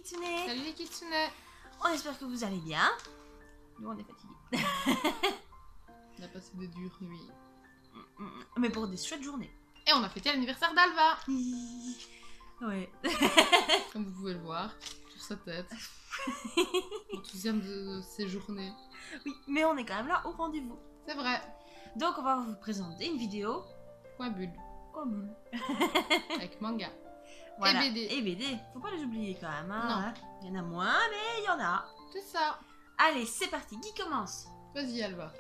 Kitsune. Salut les kitsune. On espère que vous allez bien. Nous on est fatigués. On a passé des dures nuits. Mais pour des chouettes journées. Et on a fêté l'anniversaire d'Alva. Ouais. Comme vous pouvez le voir sur sa tête. Enthousiasme de ces journées. Oui, mais on est quand même là au rendez-vous. C'est vrai. Donc on va vous présenter une vidéo. Point bulle. Commune. Avec manga. Voilà. Et BD. Et BD. Faut pas les oublier quand même. Hein. Non. Il y en a moins, mais il y en a. C'est ça. Allez, c'est parti. Qui commence? Vas-y Alva.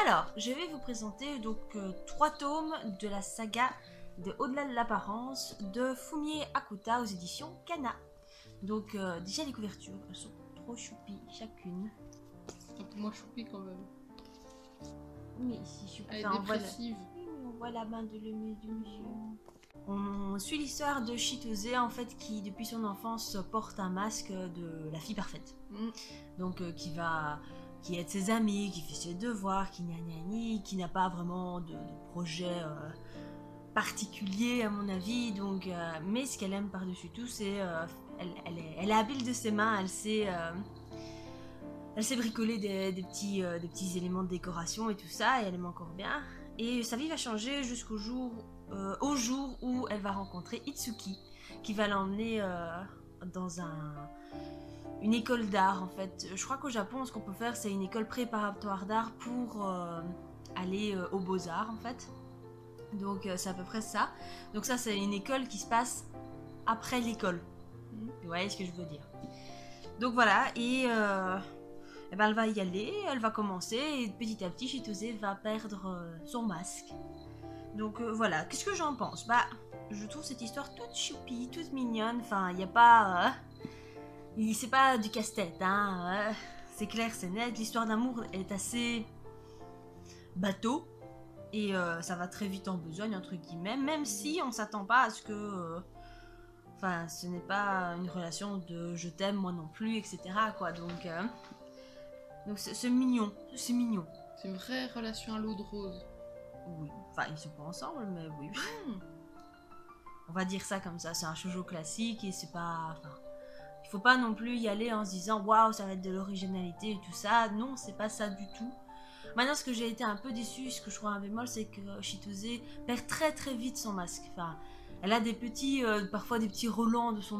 Alors, je vais vous présenter donc 3 tomes de la saga de Au-delà de l'apparence de Fumie Akuta aux éditions Kana. Donc déjà les couvertures, elles sont trop choupies chacune. Un peu moins choupi quand même. Mais si choupi, Elle est enfin, dépressive. on voit la main de du monsieur. On suit l'histoire de Chitose en fait qui depuis son enfance porte un masque de la fille parfaite. Donc qui aide ses amis, qui fait ses devoirs, qui qui n'a pas vraiment de projet particulier à mon avis. Donc, mais ce qu'elle aime par-dessus tout, c'est elle est habile de ses mains, elle sait bricoler des petits éléments de décoration et tout ça, et elle aime encore bien. Et sa vie va changer jusqu'au jour où elle va rencontrer Itsuki, qui va l'emmener dans une école d'art en fait. Je crois qu'au Japon, ce qu'on peut faire, c'est une école préparatoire d'art pour aller aux beaux-arts en fait. Donc c'est à peu près ça. Donc ça, c'est une école qui se passe après l'école. Vous voyez ce que je veux dire. Donc voilà, et ben, elle va y aller, elle va commencer, et petit à petit, Chitose va perdre son masque. Donc voilà, qu'est-ce que j'en pense? Bah, je trouve cette histoire toute choupie, toute mignonne, enfin, il n'y a pas... c'est pas du casse-tête, hein. C'est clair, c'est net, l'histoire d'amour est assez bateau, et ça va très vite en besogne, entre guillemets, même si on s'attend pas à ce que... Enfin, ce n'est pas une relation de je t'aime, moi non plus, etc. quoi, donc c'est mignon, c'est mignon. C'est une vraie relation à l'eau de rose. Oui, enfin ils sont pas ensemble, mais oui. On va dire ça comme ça, c'est un shoujo classique et c'est pas... Enfin, il faut pas non plus y aller en se disant waouh, ça va être de l'originalité et tout ça. Non, c'est pas ça du tout. Maintenant, ce que j'ai été un peu déçue, ce que je trouve un bémol, c'est que Chitose perd très très vite son masque. Enfin, elle a des petits, parfois des petits relents de ses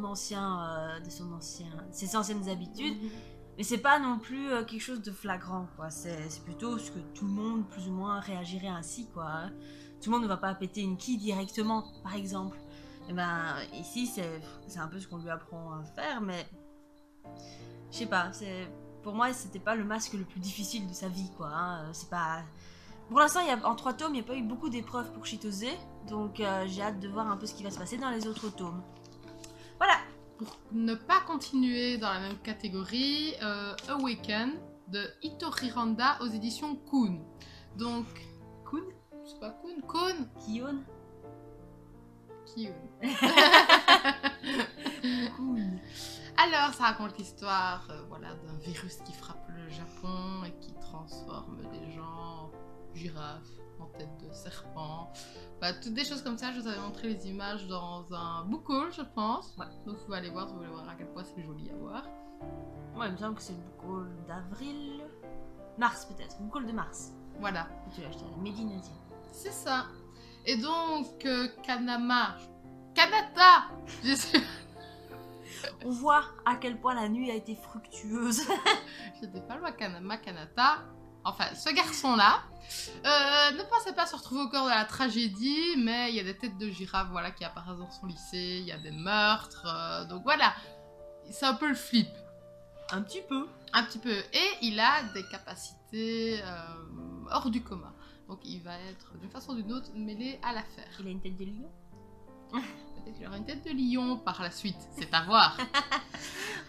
anciennes habitudes. Mais c'est pas non plus quelque chose de flagrant, quoi. C'est plutôt ce que tout le monde, plus ou moins, réagirait ainsi, quoi. Hein. Tout le monde ne va pas péter une quille directement, par exemple. Et ben, ici, c'est un peu ce qu'on lui apprend à faire, mais... Je sais pas, pour moi, c'était pas le masque le plus difficile de sa vie, quoi. Hein. C'est pas... Pour l'instant, en 3 tomes, il n'y a pas eu beaucoup d'épreuves pour Chitose, donc j'ai hâte de voir un peu ce qui va se passer dans les autres tomes. Voilà. Pour ne pas continuer dans la même catégorie, Awaken de Hitori Randa aux éditions Kun. Donc, Kun? C'est pas Kun, Kun. Kion? Kyun. Kun. Alors, ça raconte l'histoire voilà, d'un virus qui frappe le Japon et qui transforme les gens en girafes, en tête de serpent. Voilà, toutes des choses comme ça. Je vous avais montré les images dans un book haul, je pense. Ouais. Donc, vous pouvez aller voir, à quel point c'est joli à voir. Ouais, il me semble que c'est le book haul d'avril. Mars, peut-être. Book haul de mars. Voilà. Et tu l'as acheté à la Made in Asia. C'est ça. Et donc, Kanata, je sais. On voit à quel point la nuit a été fructueuse. Je sais pas, Kanata. Enfin, ce garçon-là ne pensait pas se retrouver au cœur de la tragédie, mais il y a des têtes de girafes voilà, qui apparaissent dans son lycée, il y a des meurtres, donc voilà. C'est un peu le flip. Un petit peu. Un petit peu. Et il a des capacités hors du commun. Donc il va être, d'une façon ou d'une autre, mêlé à l'affaire. Il a une tête de lion. Peut-être qu'il aura une tête de lion par la suite, c'est à voir.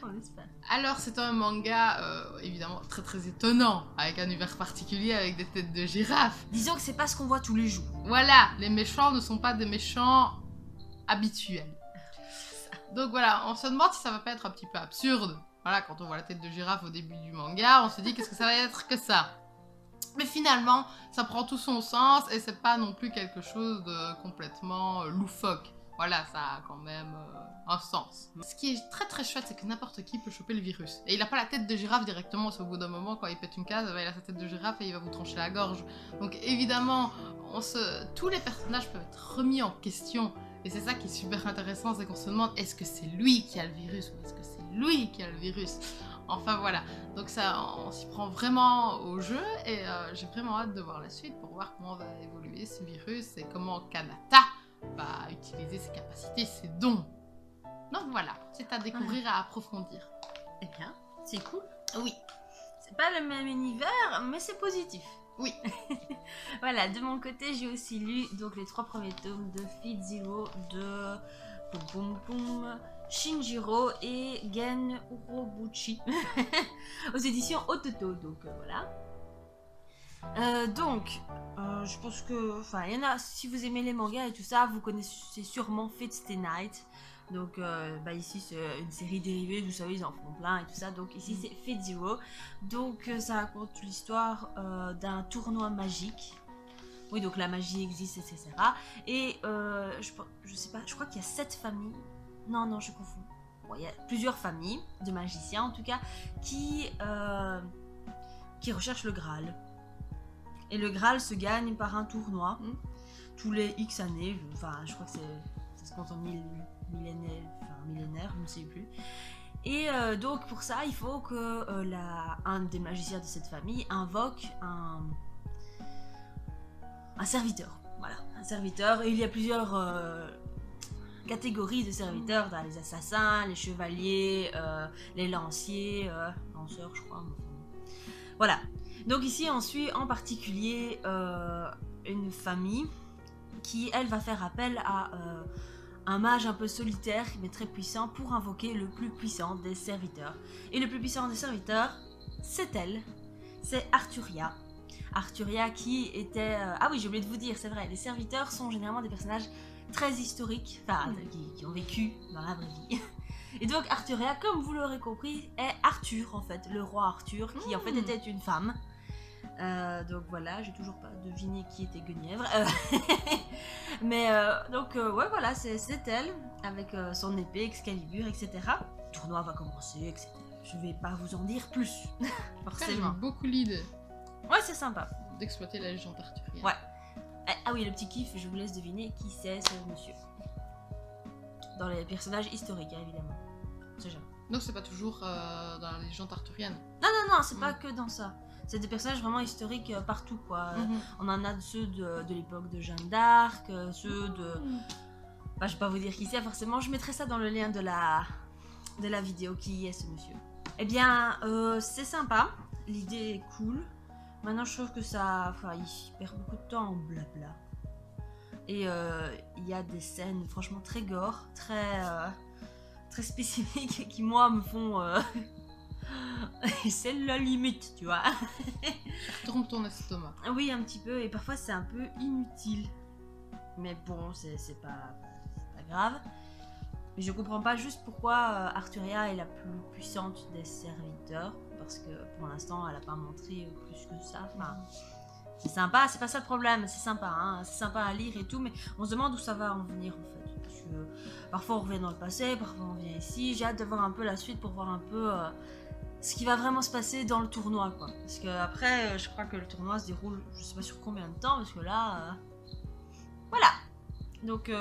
On espère. Alors c'est un manga évidemment très très étonnant, avec un univers particulier, avec des têtes de girafes. Disons que c'est pas ce qu'on voit tous les jours. Voilà, les méchants ne sont pas des méchants habituels. Donc voilà, on se demande si ça va pas être un petit peu absurde. Voilà, quand on voit la tête de girafe au début du manga, on se dit qu'est-ce que ça va être que ça. Mais finalement, ça prend tout son sens et c'est pas non plus quelque chose de complètement loufoque. Voilà, ça a quand même un sens. Ce qui est très très chouette, c'est que n'importe qui peut choper le virus. Et il n'a pas la tête de girafe directement, parce qu'au bout d'un moment, quand il pète une case, il a sa tête de girafe et il va vous trancher la gorge. Donc évidemment, tous les personnages peuvent être remis en question. Et c'est ça qui est super intéressant, c'est qu'on se demande, est-ce que c'est lui qui a le virus ou est-ce que c'est lui qui a le virus? Enfin voilà, donc ça, on s'y prend vraiment au jeu et j'ai vraiment hâte de voir la suite pour voir comment va évoluer ce virus et comment Kanata va utiliser ses capacités, ses dons. Donc voilà, c'est à découvrir, à approfondir. Eh bien, c'est cool. Oui. C'est pas le même univers, mais c'est positif. Oui. Voilà, de mon côté, j'ai aussi lu donc les 3 premiers tomes de Feed Zero de Shinjiro et Gen Urobuchi aux éditions Ototo. Donc voilà. Je pense que, enfin, il y en a. Si vous aimez les mangas et tout ça, vous connaissez sûrement Fate Stay Night. Donc ici c'est une série dérivée, vous savez, ils en font plein et tout ça. Donc ici c'est Fate Zero. Donc ça raconte l'histoire d'un tournoi magique. Oui, donc la magie existe, etc. Et je sais pas, je crois qu'il y a 7 familles. Non, je confonds. Bon, il y a plusieurs familles de magiciens en tout cas qui recherchent le Graal. Et le Graal se gagne par un tournoi tous les X années. Enfin, je crois que ça se compte en millénaire, je ne sais plus. Et donc pour ça, il faut que un des magiciens de cette famille invoque un serviteur. Voilà, un serviteur. Et il y a plusieurs catégories de serviteurs. Dans les assassins, les chevaliers, les lanciers, lanceurs, je crois. Voilà. Donc ici, on suit en particulier une famille qui, elle, va faire appel à un mage un peu solitaire, mais très puissant, pour invoquer le plus puissant des serviteurs. Et le plus puissant des serviteurs, c'est elle. C'est Arturia. Arturia qui était... Ah oui, j'ai oublié de vous dire, c'est vrai, les serviteurs sont généralement des personnages très historiques, enfin, qui ont vécu dans la vraie vie. Et donc Arturia, comme vous l'aurez compris, est Arthur, en fait, le roi Arthur, qui en fait était une femme. Donc voilà, j'ai toujours pas deviné qui était Guenièvre. Mais ouais, voilà, c'est elle, avec son épée, Excalibur, etc. Le tournoi va commencer, etc. Je vais pas vous en dire plus, forcément. J'aime beaucoup l'idée. Ouais, c'est sympa. D'exploiter la légende arthurienne. Ouais. Ah oui, le petit kiff, je vous laisse deviner qui c'est ce monsieur. Dans les personnages historiques, hein, évidemment. C'est jamais. Donc c'est pas toujours dans la légende arthurienne. Non, c'est pas que dans ça. C'est des personnages vraiment historiques partout, quoi. On en a ceux de l'époque de Jeanne d'Arc, ceux de... Enfin, je vais pas vous dire qui c'est, forcément. Je mettrai ça dans le lien de la vidéo, qui est ce monsieur. Eh bien, c'est sympa. L'idée est cool. Maintenant, je trouve que ça... Enfin, il perd beaucoup de temps en blabla. Et il y a des scènes, franchement, très gore, très spécifiques, qui, moi, me font... c'est la limite, tu vois. Trompe ton estomac. Oui, un petit peu, et parfois c'est un peu inutile. Mais bon, c'est pas grave. Mais je comprends pas juste pourquoi Arturia est la plus puissante des serviteurs. Parce que pour l'instant, elle a pas montré plus que ça. Enfin, c'est sympa, c'est pas ça le problème, c'est sympa, hein. C'est sympa à lire et tout, mais on se demande où ça va en venir en fait. Parce que parfois on revient dans le passé, parfois on vient ici. J'ai hâte de voir un peu la suite pour voir un peu ce qui va vraiment se passer dans le tournoi, quoi. Parce que après, je crois que le tournoi se déroule, je sais pas sur combien de temps, parce que là, voilà. Donc,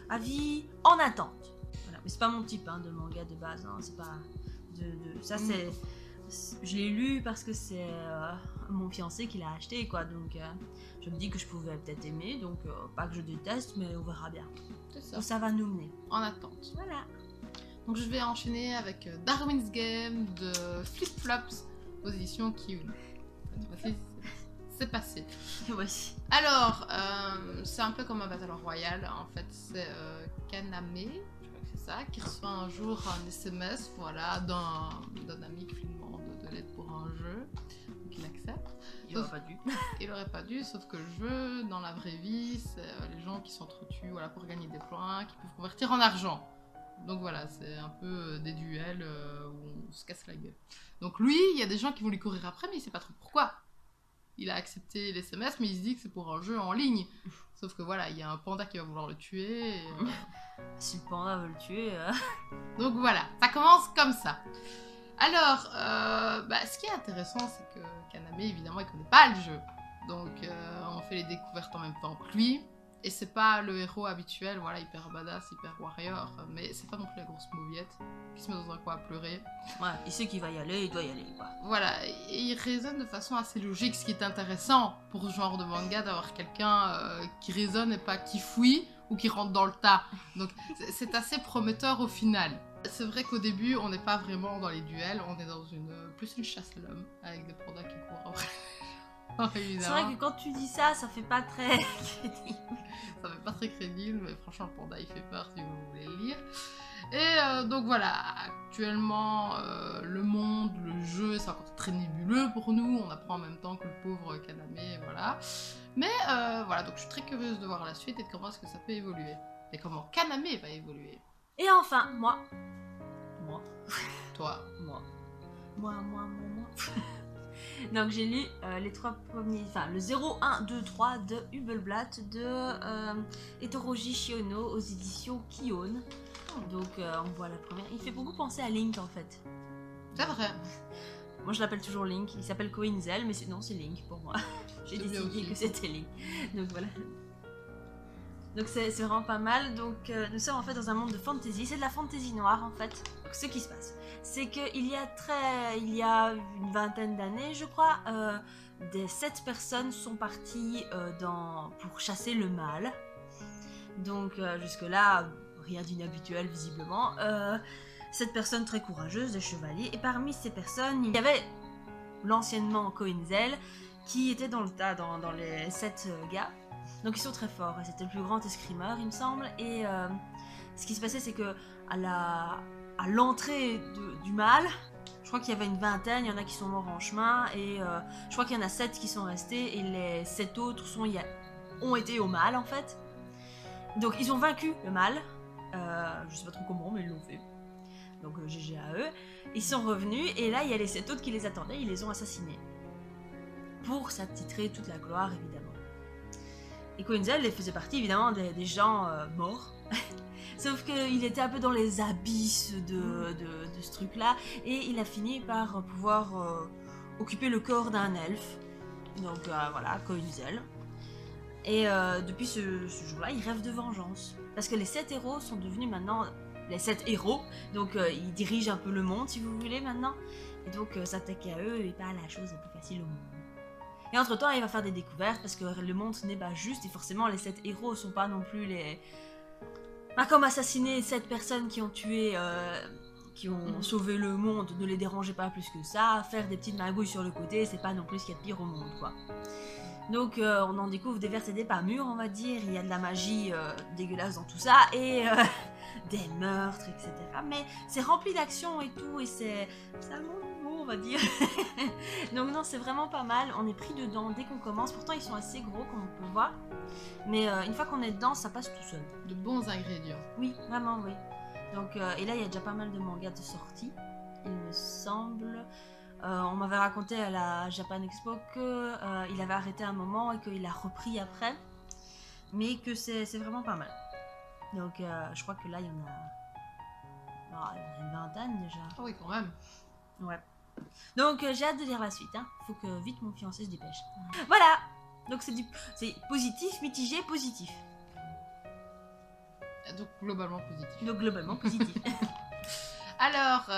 avis en attente. Voilà. Mais c'est pas mon type hein, de manga de base, hein. C'est pas ça, c'est je l'ai lu parce que c'est mon fiancé qui l'a acheté, quoi. Donc, je me dis que je pouvais peut-être aimer, donc pas que je déteste, mais on verra bien. C'est ça. Où ça va nous mener. En attente. Voilà. Donc je vais enchaîner avec Darwin's Game de Flip Flops aux éditions Kiwi. C'est passé. Voici. Alors, c'est un peu comme un Battle Royale. En fait, c'est Kaname, je crois que c'est ça, qui reçoit un jour un SMS, voilà, d'un ami qui lui demande de l'aide pour un jeu. Donc il accepte. Il aurait pas dû. Il aurait pas dû, sauf que le jeu, dans la vraie vie, c'est les gens qui s'entretuent, voilà, pour gagner des points, qui peuvent convertir en argent. Donc voilà, c'est un peu des duels où on se casse la gueule. Donc lui, il y a des gens qui vont lui courir après, mais il sait pas trop pourquoi. il a accepté les SMS, mais il se dit que c'est pour un jeu en ligne. Sauf que voilà, il y a un panda qui va vouloir le tuer. Si le panda veut le tuer... Donc voilà, ça commence comme ça. Alors, ce qui est intéressant, c'est que Kaname, évidemment, il connaît pas le jeu. Donc, on fait les découvertes en même temps que lui. Et c'est pas le héros habituel, voilà, hyper badass, hyper warrior. Mais c'est pas non plus la grosse mauviette qui se met dans un coin à pleurer. Ouais, il sait qu'il va y aller, il doit y aller, quoi. Voilà, et il raisonne de façon assez logique, ce qui est intéressant pour ce genre de manga, d'avoir quelqu'un qui raisonne et pas qui fouille ou qui rentre dans le tas. Donc, c'est assez prometteur au final. C'est vrai qu'au début, on n'est pas vraiment dans les duels, on est dans plus une chasse à l'homme, avec des pandas qui courent après. C'est vrai que quand tu dis ça, ça fait pas très crédible. Ça fait pas très crédible, mais franchement, le panda, il fait peur si vous voulez le lire. Et donc voilà, actuellement, le monde, le jeu, c'est encore très nébuleux pour nous. On apprend en même temps que le pauvre Kaname, voilà. Mais voilà, donc je suis très curieuse de voir la suite et de comment est-ce que ça peut évoluer. Et comment Kaname va évoluer. Et enfin, moi. Toi. Moi. Donc j'ai lu les 3 premiers, enfin le 0, 1, 2, 3 de Hubelblatt de Etoroji Shiono aux éditions Kion. Donc on voit la première. Il fait beaucoup penser à Link en fait. C'est vrai. Moi je l'appelle toujours Link, il s'appelle Coinzel, mais non c'est Link pour moi. J'ai décidé que c'était Link. Donc voilà. Donc c'est vraiment pas mal. Donc nous sommes en fait dans un monde de fantasy. C'est de la fantasy noire en fait. Donc ce qui se passe, c'est qu'il y a une vingtaine d'années, je crois, des 7 personnes sont parties pour chasser le mal. Donc jusque-là, rien d'inhabituel visiblement. 7 personnes très courageuses, des chevaliers. Et parmi ces personnes, il y avait l'anciennement Coinzel qui était dans le tas, dans les 7 gars. Donc ils sont très forts, c'était le plus grand escrimeur il me semble, et ce qui se passait c'est que à l'entrée du mal, je crois qu'il y avait une vingtaine, il y en a qui sont morts en chemin, et je crois qu'il y en a 7 qui sont restés, et les 7 autres ont été au mal en fait. Donc ils ont vaincu le mal, je sais pas trop comment mais ils l'ont fait, donc GG à eux, ils sont revenus, et là il y a les 7 autres qui les attendaient, ils les ont assassinés, pour s'attitrer toute la gloire évidemment. Et Coinzel faisait partie évidemment des gens morts. Sauf qu'il était un peu dans les abysses de ce truc-là. Et il a fini par pouvoir occuper le corps d'un elfe. Donc voilà, Coinzel. Et depuis ce jour-là, il rêve de vengeance. Parce que les 7 héros sont devenus maintenant les 7 héros. Donc ils dirigent un peu le monde si vous voulez maintenant. Et donc s'attaquer à eux n'est pas la chose la plus facile au monde. Et entre temps, il va faire des découvertes parce que le monde n'est pas juste et forcément les 7 héros sont pas non plus les... Pas comme assassiner 7 personnes qui ont tué, qui ont sauvé le monde, ne les dérangez pas plus que ça. Faire des petites magouilles sur le côté, c'est pas non plus ce qu'il y a de pire au monde, quoi. Donc on en découvre des vers et des pas mûrs, on va dire. Il y a de la magie dégueulasse dans tout ça et des meurtres, etc. Mais c'est rempli d'action et tout et c'est un monde nouveau, on va dire. Donc non, c'est vraiment pas mal. On est pris dedans dès qu'on commence. Pourtant, ils sont assez gros, comme on peut voir. Mais une fois qu'on est dedans, ça passe tout seul. De bons ingrédients. Oui, vraiment, oui. Donc, et là, il y a déjà pas mal de mangas de sortie, il me semble. On m'avait raconté à la Japan Expo qu'il avait arrêté un moment et qu'il a repris après. Mais que c'est vraiment pas mal. Donc, je crois que là, il y en a une vingtaine déjà. Ah oui, quand même. Ouais. Donc, j'ai hâte de lire la suite. Hein. Faut que vite mon fiancé se dépêche. Voilà. Donc, c'est positif, mitigé, positif. Donc, globalement positif. Donc, globalement positif. Alors,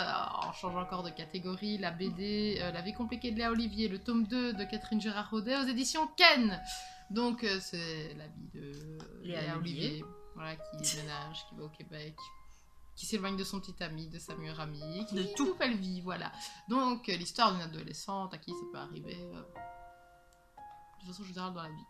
en changeant encore de catégorie, la BD La vie compliquée de Léa Olivier, le tome 2 de Catherine Gérard-Raudet aux éditions Ken. Donc, c'est la vie de Léa Olivier, voilà, qui déménage, qui va au Québec, qui s'éloigne de son petit ami, de sa meilleure amie, qui vit une nouvelle vie, voilà. Donc, l'histoire d'une adolescente à qui ça peut arriver de façon générale dans la vie.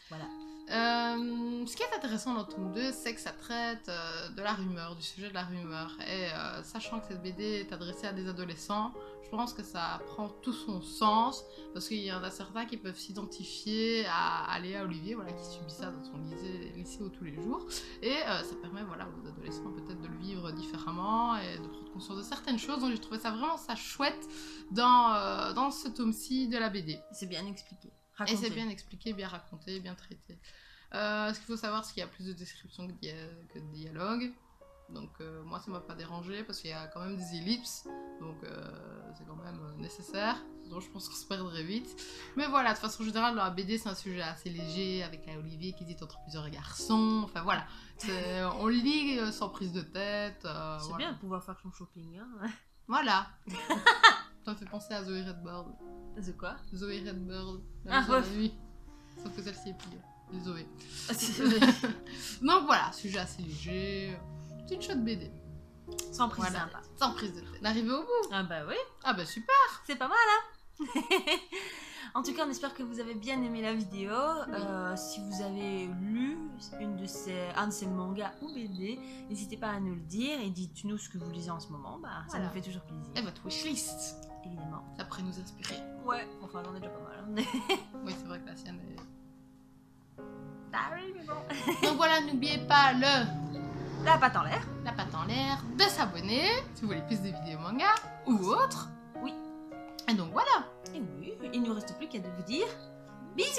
Voilà. Ce qui est intéressant dans le tome 2, c'est que ça traite de la rumeur, du sujet de la rumeur. Et sachant que cette BD est adressée à des adolescents, je pense que ça prend tout son sens, parce qu'il y en a certains qui peuvent s'identifier à Léa Olivier, voilà, qui subit ça dans son lycée tous les jours. Et ça permet voilà, aux adolescents peut-être de le vivre différemment et de prendre conscience de certaines choses. Donc j'ai trouvé ça vraiment chouette dans ce tome-ci de la BD. C'est bien expliqué. raconté. c'est bien expliqué, bien raconté, bien traité. Ce qu'il faut savoir, c'est qu'il y a plus de descriptions que de dialogue. Donc moi, ça m'a pas dérangé parce qu'il y a quand même des ellipses. Donc c'est quand même nécessaire. Sinon, je pense qu'on se perdrait vite. Mais voilà, de façon générale, dans la BD, c'est un sujet assez léger avec un Olivier qui dit entre plusieurs garçons. Enfin voilà, on lit sans prise de tête. C'est voilà. bien de pouvoir faire son shopping. Hein. Voilà. Ça me fait penser à Zoé Redbird. C'est quoi? Zoé Redbird, la Ah, maison de ouais. la nuit. Sauf que celle-ci est pire. Les Zoé. Donc voilà, sujet assez léger. Petite chouette BD. Sans prise Voilà, sympa. sans prise de tête. Arrivé au bout. Ah bah oui, Ah bah super. c'est pas mal hein. En tout cas, on espère que vous avez bien aimé la vidéo. Si vous avez lu un de ces mangas ou BD, n'hésitez pas à nous le dire et dites-nous ce que vous lisez en ce moment. Bah, ça Voilà. nous fait toujours plaisir. Et votre wishlist. Évidemment. Ça pourrait nous inspirer. Ouais, enfin j'en ai déjà pas mal. Hein. Oui, c'est vrai que la sienne est... Ah oui, mais bon. Donc voilà, n'oubliez pas La patte en l'air. la patte en l'air, de s'abonner si vous voulez plus de vidéos manga ou autres. Oui. Et donc voilà. Et oui, il nous reste plus qu'à de vous dire bisous.